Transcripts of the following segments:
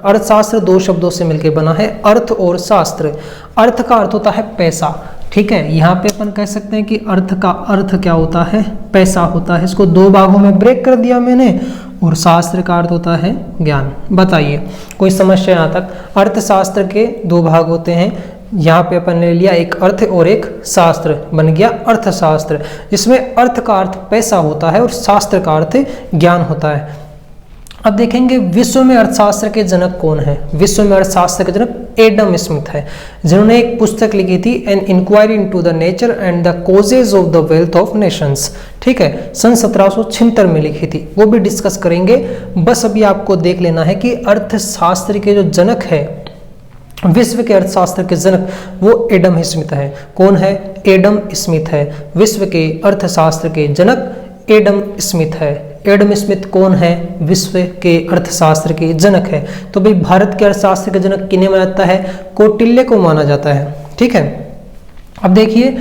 अर्थशास्त्र दो शब्दों से मिलकर बना है, अर्थ और शास्त्र। अर्थ का अर्थ होता है पैसा, ठीक है। यहाँ पे अपन कह सकते हैं कि अर्थ का अर्थ क्या होता है, पैसा होता है। इसको दो भागों में ब्रेक कर दिया मैंने। और शास्त्र का अर्थ होता है ज्ञान। बताइए कोई समस्या यहाँ तक? अर्थशास्त्र के दो भाग होते हैं, यहाँ पे अपन ने लिया एक अर्थ और एक शास्त्र, बन गया अर्थशास्त्र, जिसमें अर्थ का अर्थ पैसा होता है और शास्त्र का अर्थ ज्ञान होता है। अब देखेंगे विश्व में अर्थशास्त्र के जनक कौन है। विश्व में अर्थशास्त्र के जनक एडम स्मिथ है, जिन्होंने एक पुस्तक लिखी थी an inquiry into the nature and the causes of the wealth of nations, ठीक है, सन 1776 में लिखी थी। वो भी डिस्कस करेंगे। बस अभी आपको देख लेना है कि अर्थशास्त्र के जो जनक है, विश्व के अर्थशास्त्र के जनक, वो एडम स्मिथ है। कौन है? एडम स्मिथ है। विश्व के अर्थशास्त्र के जनक एडम स्मिथ है। एडम स्मिथ कौन है? विश्व के अर्थशास्त्र के जनक है। तो भाई भारत के अर्थशास्त्र के जनक किन्हें माना जाता है? कौटिल्य को माना जाता है, ठीक है। अब देखिए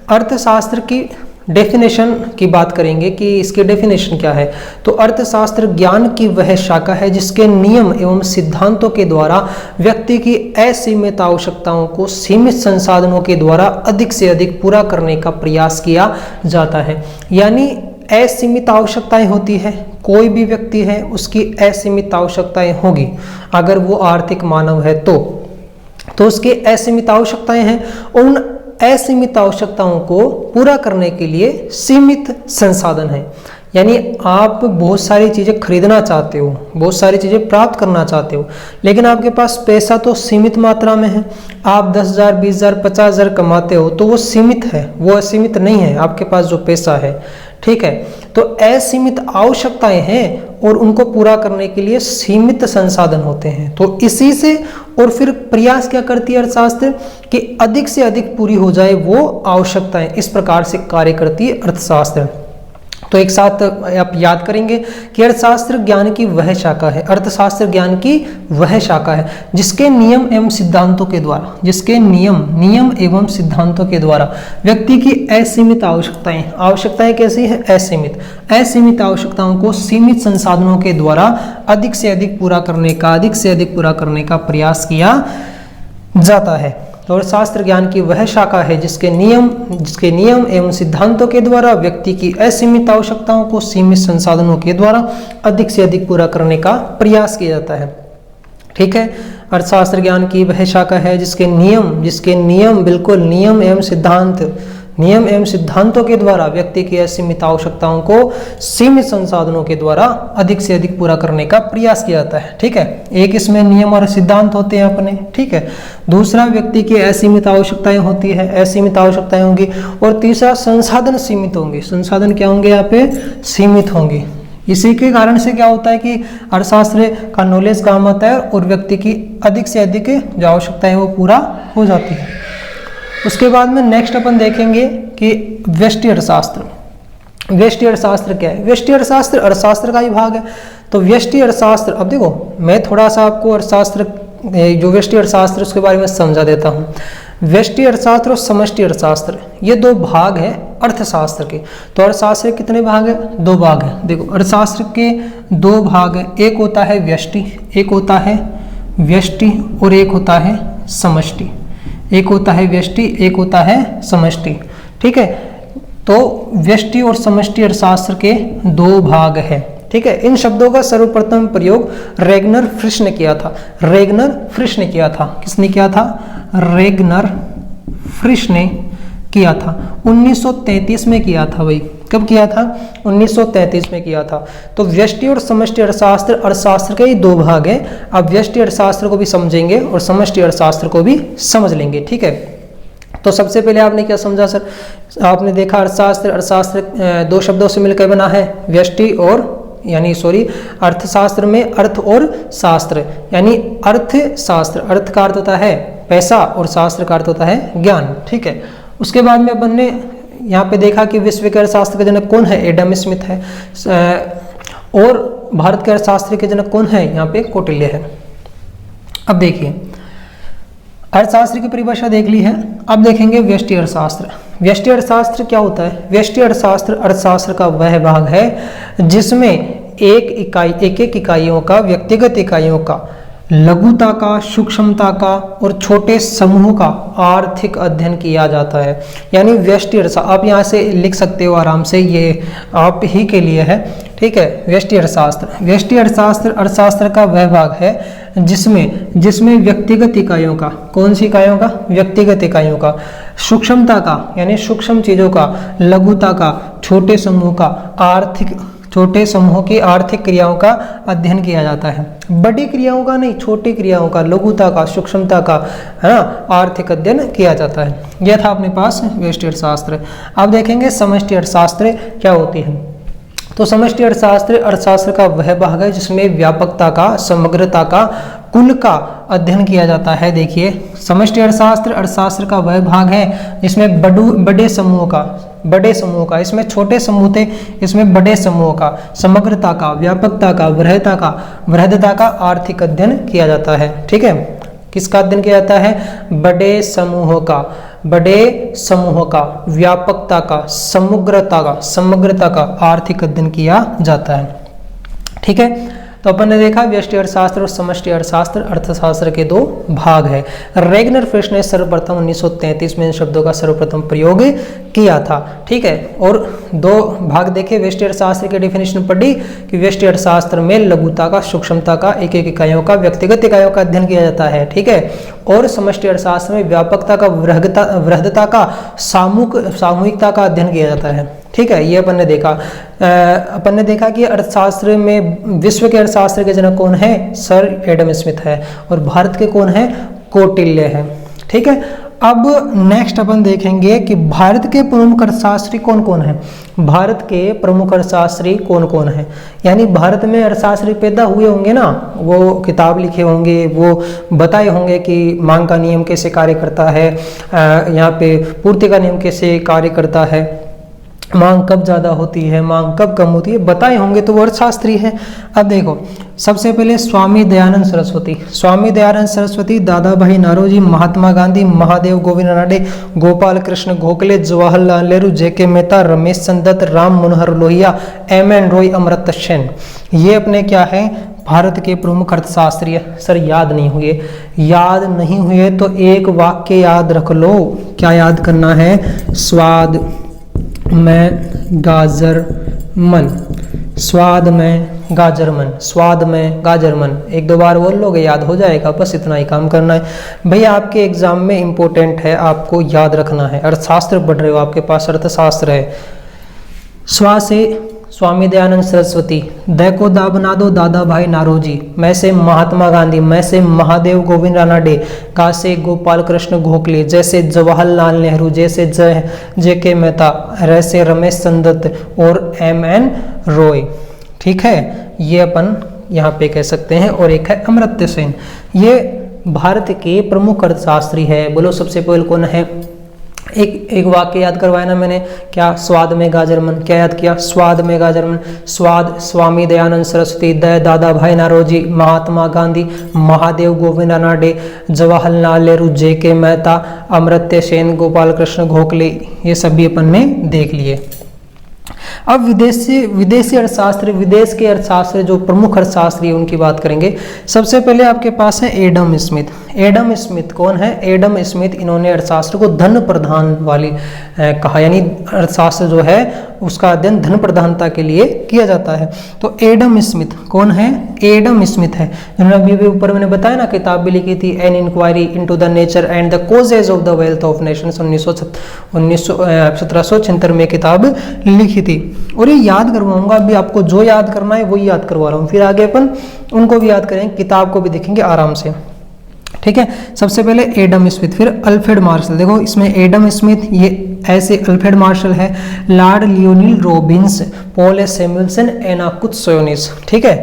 अर्थशास्त्र की डेफिनेशन की बात करेंगे कि इसकी डेफिनेशन क्या है। तो अर्थशास्त्र ज्ञान की वह शाखा है जिसके नियम एवं सिद्धांतों के द्वारा व्यक्ति की असीमित आवश्यकताओं को सीमित संसाधनों के द्वारा अधिक से अधिक पूरा करने का प्रयास किया जाता है। यानी असीमित आवश्यकताएं होती है, कोई भी व्यक्ति है उसकी असीमित आवश्यकताएं होगी। अगर वो आर्थिक मानव है तो उसकी असीमित आवश्यकताएं हैं। उन असीमित आवश्यकताओं को पूरा करने के लिए सीमित संसाधन है। यानी आप बहुत सारी चीज़ें खरीदना चाहते हो, बहुत सारी चीज़ें प्राप्त करना चाहते हो, लेकिन आपके पास पैसा तो सीमित मात्रा में है। आप 10,000, 20,000, 50,000 कमाते हो तो वो सीमित है, वो असीमित नहीं है आपके पास जो पैसा है, ठीक है। तो असीमित आवश्यकताएं हैं और उनको पूरा करने के लिए सीमित संसाधन होते हैं। तो इसी से और फिर प्रयास क्या करती है अर्थशास्त्र कि अधिक से अधिक पूरी हो जाए वो आवश्यकताएं। इस प्रकार से कार्य करती है अर्थशास्त्र। तो एक साथ आप याद करेंगे कि अर्थशास्त्र ज्ञान की वह शाखा है, अर्थशास्त्र ज्ञान की वह शाखा है जिसके नियम एवं सिद्धांतों के द्वारा, जिसके नियम एवं सिद्धांतों के द्वारा व्यक्ति की असीमित आवश्यकताएं कैसी है? असीमित आवश्यकताओं को सीमित संसाधनों के द्वारा अधिक से अधिक पूरा करने का प्रयास किया जाता है। तो अर्थशास्त्र ज्ञान की वह शाखा है जिसके नियम एवं सिद्धांतों के द्वारा व्यक्ति की असीमित आवश्यकताओं को सीमित संसाधनों के द्वारा अधिक से अधिक पूरा करने का प्रयास किया जाता है, ठीक है। अर्थशास्त्र ज्ञान की वह शाखा है जिसके नियम बिल्कुल नियम एवं सिद्धांतों के द्वारा व्यक्ति की असीमित आवश्यकताओं को सीमित संसाधनों के द्वारा अधिक से अधिक पूरा करने का प्रयास किया जाता है, ठीक है। एक इसमें नियम और सिद्धांत होते हैं अपने, ठीक है। दूसरा व्यक्ति की असीमित आवश्यकताएं होती है, असीमित आवश्यकताएं होंगी। और तीसरा संसाधन सीमित होंगे। संसाधन क्या होंगे? यहाँ पे सीमित होंगे। इसी के कारण से क्या होता है कि अर्थशास्त्र का नॉलेज काम आता है और व्यक्ति की अधिक से अधिक जो आवश्यकताएं वो पूरा हो जाती है। उसके बाद में नेक्स्ट अपन देखेंगे कि व्यष्टि अर्थशास्त्र। व्यष्टि अर्थशास्त्र क्या है? व्यष्टि अर्थशास्त्र अर्थशास्त्र का ही भाग है। तो व्यष्टि अर्थशास्त्र, अब देखो मैं थोड़ा सा आपको अर्थशास्त्र जो व्यष्टि अर्थशास्त्र उसके बारे में समझा देता हूँ। व्यष्टि अर्थशास्त्र और समष्टि अर्थशास्त्र ये दो भाग हैं अर्थशास्त्र के। तो अर्थशास्त्र के कितने भाग हैं? दो भाग हैं। देखो अर्थशास्त्र के दो भाग हैं, एक होता है व्यष्टि, और एक होता है समष्टि। एक होता है व्यष्टि, एक होता है समष्टि, ठीक है। तो व्यष्टि और समष्टि अर्थशास्त्र के दो भाग हैं, ठीक है। इन शब्दों का सर्वप्रथम प्रयोग रेगनर फ्रिश ने किया था। किसने किया था? रेगनर फ्रिश ने किया था 1933 में किया था। भाई कब किया था? 1933 में किया था। तो व्यष्टि और समष्टि अर्थशास्त्र के ही दो भाग हैं। अब व्यष्टि अर्थशास्त्र को भी समझेंगे और समष्टि अर्थशास्त्र को भी समझ लेंगे, ठीक है। तो सबसे पहले आपने क्या समझा सर? आपने देखा अर्थशास्त्र दो शब्दों से मिलकर बना है, व्यष्टि और अर्थशास्त्र में अर्थ और शास्त्र, यानी अर्थशास्त्र, अर्थ का अर्थ होता है पैसा और शास्त्र का अर्थ होता है ज्ञान, ठीक है। उसके बाद में अपन ने यहाँ पे देखा कि विश्व के अर्थशास्त्र के जनक कौन है? एडम स्मिथ है। और भारत के अर्थशास्त्र के जनक कौन है? यहाँ पे कौटिल्य है। अब देखिए अर्थशास्त्र की परिभाषा देख ली है। अब देखेंगे व्यष्टि अर्थशास्त्र। व्यष्टि अर्थशास्त्र क्या होता है? व्यष्टि अर्थशास्त्र अर्थशास्त्र का वह भाग है जिसमें एक एक इकाइयों का, व्यक्तिगत इकाइयों का लघुता का, सूक्ष्मता का और छोटे समूह का आर्थिक अध्ययन किया जाता है। यानी व्यष्टि अर्थशास्त्र, आप यहाँ से लिख सकते हो आराम से, ये आप ही के लिए है, ठीक है। व्यष्टि अर्थशास्त्र, व्यष्टि अर्थशास्त्र अर्थशास्त्र का वह भाग है जिसमें व्यक्तिगत इकाइयों का, कौन सी इकाइयों का, व्यक्तिगत इकाइयों का, सूक्ष्मता का यानी सूक्ष्म चीजों का, लघुता का, छोटे समूह का, छोटे समूहों की आर्थिक क्रियाओं का अध्ययन किया जाता है। बड़ी क्रियाओं का नहीं, छोटी क्रियाओं का, लघुता का, सूक्ष्मता का, है ना, आर्थिक अध्ययन किया जाता है। यह था अपने पास व्यष्टि अर्थशास्त्र। अब देखेंगे समष्टि अर्थशास्त्र क्या होती है। तो समष्टि अर्थशास्त्र का वह भाग है जिसमें व्यापकता का, समग्रता का, कुल का अध्ययन किया जाता है। देखिए, समष्टि अर्थशास्त्र का वह भाग है जिसमें बड़े समूह का, इसमें छोटे समूह थे, इसमें बड़े समूह का, समग्रता का, व्यापकता का, वृहदता का आर्थिक अध्ययन किया जाता है। ठीक है, किसका अध्ययन किया जाता है, बड़े समूहों का, व्यापकता का, समग्रता का आर्थिक अध्ययन किया जाता है। ठीक है, तो अपन ने देखा व्यष्टि अर्थशास्त्र और समष्टि अर्थशास्त्र के दो भाग है। रेगनर फिश ने सर्वप्रथम 1933 में इन शब्दों का सर्वप्रथम प्रयोग किया था। ठीक है, और दो भाग देखे। व्यष्टि अर्थशास्त्र की डेफिनेशन पढ़ी कि व्यष्टि अर्थशास्त्र में लघुता का, सूक्ष्मता का, एक इकाइयों का, व्यक्तिगत इकाइयों का अध्ययन किया जाता है। ठीक है, और समष्टि अर्थशास्त्र में व्यापकता का, वृहदता का, सामूहिकता का अध्ययन किया जाता है। ठीक है, ये अपन ने देखा कि अर्थशास्त्र में विश्व के अर्थशास्त्र के जनक कौन है, सर एडम स्मिथ है, और भारत के कौन है, कौटिल्य है। ठीक है, अब नेक्स्ट अपन देखेंगे कि भारत के प्रमुख अर्थशास्त्री कौन कौन है। भारत के प्रमुख अर्थशास्त्री कौन कौन है, यानी भारत में अर्थशास्त्री पैदा हुए होंगे ना, वो किताब लिखे होंगे, वो बताए होंगे कि मांग का नियम कैसे कार्य करता है, यहाँ पे पूर्ति का नियम कैसे कार्य करता है, मांग कब ज़्यादा होती है, मांग कब कम होती है, बताए होंगे, तो वो अर्थशास्त्री है। अब देखो, सबसे पहले स्वामी दयानंद सरस्वती, दादा भाई नारोजी, महात्मा गांधी, महादेव गोविंद रानडे, गोपाल कृष्ण गोखले, जवाहरलाल नेहरू, जेके मेहता, रमेश चंद्र दत्त, राम मनोहर लोहिया, एम.एन. रॉय, अमर्त्य सेन, ये अपने क्या है, भारत के प्रमुख अर्थशास्त्री। सर याद नहीं हुए तो एक वाक्य याद रख लो। क्या याद करना है, स्वाद में गाजर मन, एक दो बार बोल लोगे, याद हो जाएगा, बस इतना ही काम करना है भैया। आपके एग्जाम में इंपॉर्टेंट है, आपको याद रखना है। अर्थशास्त्र पढ़ रहे हो, आपके पास अर्थशास्त्र है। स्वा से स्वामी दयानंद सरस्वती, द को दा बना दो दादा भाई नारोजी, मैं से महात्मा गांधी, मैं से महादेव गोविंद रानडे, का से गोपाल कृष्ण गोखले, जैसे जवाहरलाल नेहरू, जैसे जेके मेहता, र से रमेश चंद्र दत्त और एम.एन. रॉय। ठीक है, ये अपन यहाँ पे कह सकते हैं। और एक है अमर्त्य सेन, ये भारत के प्रमुख अर्थशास्त्री है। बोलो सबसे पहले कौन है, एक वाक्य याद करवाया ना मैंने, क्या, स्वाद में गाजर मन। क्या याद किया, स्वाद में गाजर मन। स्वाद, स्वामी दयानंद सरस्वती, दादा भाई नारोजी, महात्मा गांधी, महादेव गोविंद रानडे, जवाहरलाल नेहरू, जेके मेहता, अमर्त्य सेन, गोपाल कृष्ण गोखले, ये सभी अपन ने देख लिए। अब विदेशी अर्थशास्त्र, विदेश के अर्थशास्त्र जो प्रमुख अर्थशास्त्री है उनकी बात करेंगे। सबसे पहले आपके पास है एडम स्मिथ कौन है, एडम स्मिथ, इन्होंने अर्थशास्त्र को धन प्रधान वाली कहा, यानी अर्थशास्त्र जो है उसका अध्ययन धन प्रधानता के लिए किया जाता है। तो एडम स्मिथ कौन है, एडम स्मिथ है, जिन्होंने अभी ऊपर मैंने बताया ना, किताब भी लिखी थी, an inquiry into the nature and the causes of the wealth of nations, 1776 में किताब लिखी थी। और ये याद करवाऊंगा, अभी आपको जो याद करना है वही याद करवा रहा हूँ, फिर आगे अपन उनको भी याद करेंगे, किताब को भी देखेंगे आराम से। ठीक है, सबसे पहले एडम स्मिथ, फिर अल्फ्रेड मार्शल। देखो इसमें एडम स्मिथ, ये ऐसे अल्फ्रेड मार्शल है, Lord Lionel Robbins, Paul S Samuelson, Anna Koutsoyiannis. ठीक है,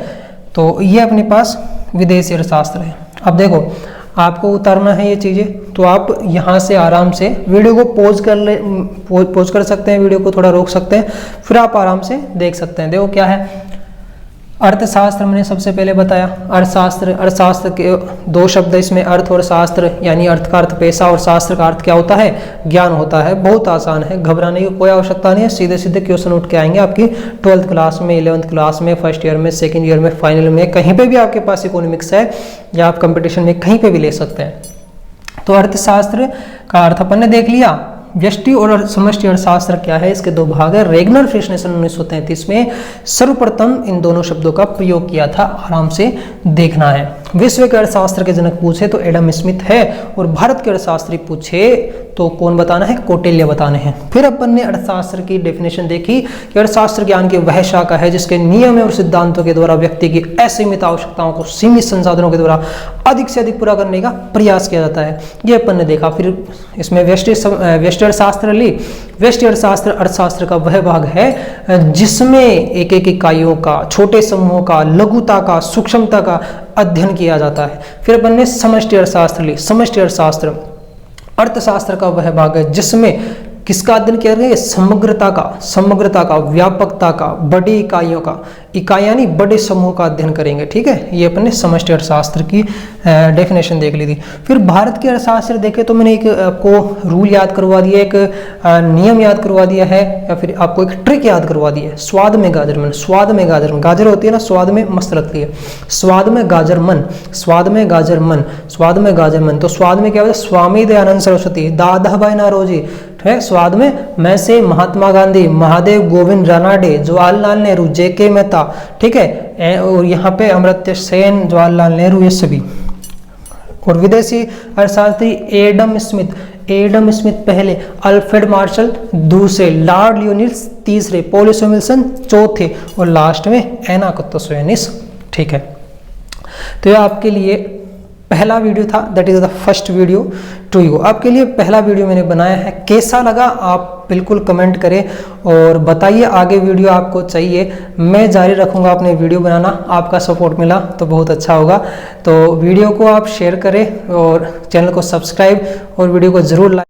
तो ये अपने पास विदेशी अर्थशास्त्र है। अब देखो आपको उतारना है ये चीज़ें, तो आप यहाँ से आराम से वीडियो को पॉज कर सकते हैं, वीडियो को थोड़ा रोक सकते हैं, फिर आप आराम से देख सकते हैं। देखो क्या है, अर्थशास्त्र मैंने सबसे पहले बताया। अर्थशास्त्र के दो शब्द इसमें, अर्थ और शास्त्र, यानी अर्थ का अर्थ पैसा और शास्त्र का अर्थ क्या होता है, ज्ञान होता है। बहुत आसान है, घबराने की कोई आवश्यकता नहीं है, सीधे सीधे क्वेश्चन उठ के आएंगे आपकी 12th क्लास में, 11th क्लास में, फर्स्ट ईयर में, सेकेंड ईयर में, फाइनल में, कहीं पे भी आपके पास इकोनॉमिक्स है या आप कंपटीशन में कहीं पे भी ले सकते हैं। तो अर्थशास्त्र का अर्थ अपन ने देख लिया। व्यष्टि और समष्टि अर्थशास्त्र क्या है, इसके दो भाग है। रेगनर फिश ने सन 1933 में सर्वप्रथम इन दोनों शब्दों का प्रयोग किया था, आराम से देखना है। विश्व के अर्थशास्त्र के जनक पूछे तो एडम स्मिथ है, और भारत के अर्थशास्त्री पूछे तो कौन बताना है, कौटिल्य बताने हैं। फिर अपन ने अर्थशास्त्र की डेफिनेशन देखी कि अर्थशास्त्र ज्ञान की वह शाखा है जिसके नियम और सिद्धांतों के द्वारा व्यक्ति की असीमित आवश्यकताओं को सीमित संसाधनों के द्वारा अधिक से अधिक पूरा करने का प्रयास किया जाता है, ये अपन ने देखा। फिर इसमें व्यष्टि अर्थशास्त्र ली। व्यष्टि अर्थशास्त्र अर्थशास्त्र का वह भाग है जिसमें एक एक इकाइयों का, छोटे समूहों का, लघुता का, सूक्ष्मता का अध्ययन किया जाता है। फिर अपन ने समष्टि अर्थशास्त्र ली। समष्टि अर्थशास्त्र अर्थशास्त्र का वह भाग है जिसमें किसका अध्ययन किया गया, समग्रता का, व्यापकता का, बड़ी इकाइयों का, इकाइयां नहीं बड़े समूह का अध्ययन करेंगे, ठीक है। ये अपन ने समष्टि अर्थशास्त्र की डेफिनेशन देख ली थी। फिर भारत के अर्थशास्त्र देखे तो मैंने एक आपको रूल याद करवा दिया, एक नियम याद करवा दिया है, या फिर आपको एक ट्रिक याद करवा दी है। स्वाद में गाजर मन, स्वाद में गाजर मन, गाजर होती है ना स्वाद में मस्त लगती है, स्वाद में गाजर मन, स्वाद में गाजर मन, स्वाद में गाजर मन। तो स्वाद में क्या होता है, स्वामी दयानंद सरस्वती, दादा भाई नारोजी है। स्वाद में मैं से महात्मा गांधी, महादेव गोविंद रानाडे, जवाहरलाल नेहरू, जेके मेहता, ठीक है, और यहाँ पे अमर्त्य सेन, जवाहरलाल नेहरू, ये सभी। और विदेशी अर्थशास्त्री एडम स्मिथ पहले, अल्फ्रेड मार्शल दूसरे, लॉर्ड लियोनिल्स तीसरे, पॉल सैमुएल्सन चौथे, और लास्ट में एना कुत्तोसोनिस, ठीक है। तो ये आपके लिए पहला वीडियो था, that is the first video to you. आपके लिए पहला वीडियो मैंने बनाया है, कैसा लगा आप बिल्कुल कमेंट करें और बताइए आगे वीडियो आपको चाहिए। मैं जारी रखूंगा अपने वीडियो बनाना, आपका सपोर्ट मिला तो बहुत अच्छा होगा। तो वीडियो को आप शेयर करें और चैनल को सब्सक्राइब और वीडियो को ज़रूर लाइक